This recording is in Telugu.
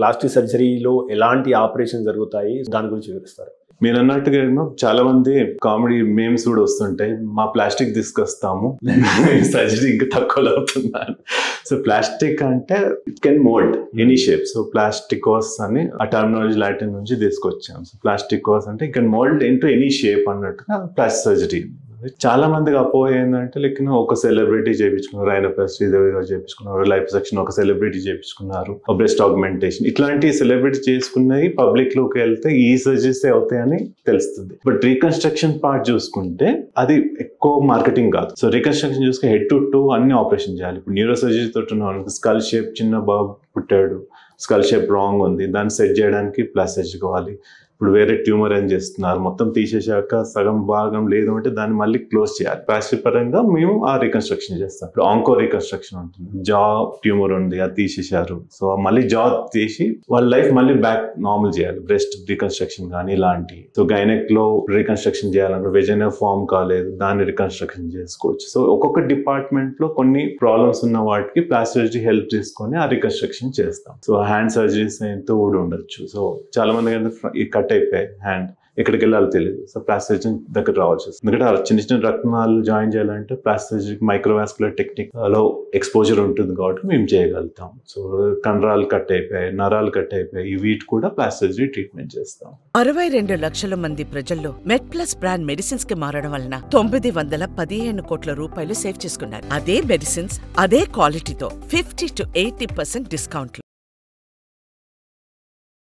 ప్లాస్టిక్ సర్జరీలో ఎలాంటి ఆపరేషన్ జరుగుతాయి దాని గురించి వివరిస్తారు. మీరు అన్నట్టుగా చాలా మంది కామెడీ మేమ్స్ కూడా వస్తుంటాయి, మా ప్లాస్టిక్ తీసుకొస్తాము సర్జరీ ఇంకా తక్కువలో అవుతున్నాను. సో ప్లాస్టిక్ అంటే it can mould any shape. So plastikos అని ఆ టర్మినాలజీ లాటిన్ నుంచి తీసుకొచ్చాం. సో ప్లాస్టికోస్ అంటే it can mould into any shape అన్నట్టుగా ప్లాస్టిక్ సర్జరీ. చాలా మందికి అపోహ ఏంటంటే లైక్ ఒక సెలబ్రిటీ చేయించుకున్నారు, రైనోప్లాస్టీ చేయించుకున్నారు, లైఫ్ సెక్షన్ ఒక సెలబ్రిటీ చేయించుకున్నారు, బ్రెస్ట్ ఆగ్మెంటేషన్, ఇట్లాంటి సెలబ్రిటీ చేసుకున్నవి పబ్లిక్ లోకి వెళ్తే ఈ సర్జరీస్ అవుతాయని తెలుస్తుంది. బట్ రీకన్స్ట్రక్షన్ పార్ట్ చూసుకుంటే అది ఎక్కువ మార్కెటింగ్ కాదు. సో రీకన్స్ట్రక్షన్ చూసుకుంటే హెడ్ టు టూ అన్ని ఆపరేషన్ చేయాలి. ఇప్పుడు న్యూరో సర్జరీ తోటి స్కల్ షేప్, చిన్న బాబు పుట్టాడు, స్కల్ షేప్ రాంగ్ ఉంది, దాన్ని సెట్ చేయడానికి ప్లాస్టిక్ సర్జరీ కావాలి. ఇప్పుడు వేరే ట్యూమర్ ఏం చేస్తున్నారు, మొత్తం తీసేసాక సగం భాగం లేదు అంటే దాన్ని మళ్ళీ క్లోజ్ చేయాలి. ప్లాస్టిక్ పరంగా మేము ఆ రీకన్స్ట్రక్షన్ చేస్తాం. ఇప్పుడు ఆంకో రీకన్స్ట్రక్షన్ ఉంటుంది, జా ట్యూమర్ ఉంది అది తీసేశారు, సో మళ్ళీ జా తీసి వాళ్ళ లైఫ్ మళ్ళీ బ్యాక్ నార్మల్ చేయాలి. బ్రెస్ట్ రీకన్స్ట్రక్షన్ కానీ ఇలాంటి. సో గైనెక్ లో రీకన్స్ట్రక్షన్ చేయాలంటే వెజైనా ఫామ్ కాలేదు, దాన్ని రీకన్స్ట్రక్షన్ చేసుకోవచ్చు. సో ఒక్కొక్క డిపార్ట్మెంట్ లో కొన్ని ప్రాబ్లమ్స్ ఉన్న వాటికి ప్లాస్టిక్ సర్జరీ హెల్ప్ తీసుకొని ఆ రీకన్స్ట్రక్షన్ చేస్తాం. సో హ్యాండ్ సర్జరీస్ ఎంతో కూడా ఉండొచ్చు. సో చాలా మంది కట్ అయిపోయాయి హ్యాండ్, ఎక్కడికి వెళ్ళాలో తెలియదు, సో ప్లాస్టిక్ సర్జరీ దగ్గర రావచ్చు. ఎందుకంటే చిన్న చిన్న రత్నాలు జాయిన్ చేయాలంటే ప్లాస్టిక్ సర్జరీకి మైక్రోవాస్కులర్ టెక్నిక్ లో ఎక్స్పోజర్ ఉంటుంది కాబట్టి మేము చేయగలుగుతాం. సో కండరాలు కట్ అయిపోయాయి, నరాలు కట్ అయిపోయాయి, వీటి కూడా ప్లాస్టిక్ సర్జరీ ట్రీట్మెంట్ చేస్తాం. 62 లక్షల మంది ప్రజల్లో మెడ్ప్లస్ బ్రాండ్ మెడిసిన్స్ కి మారడం వలన 915 కోట్ల రూపాయలు సేవ్ చేసుకున్నారు. అదే మెడిసిన్స్ అదే క్వాలిటీతో 50 to 80% డిస్కౌంట్లు.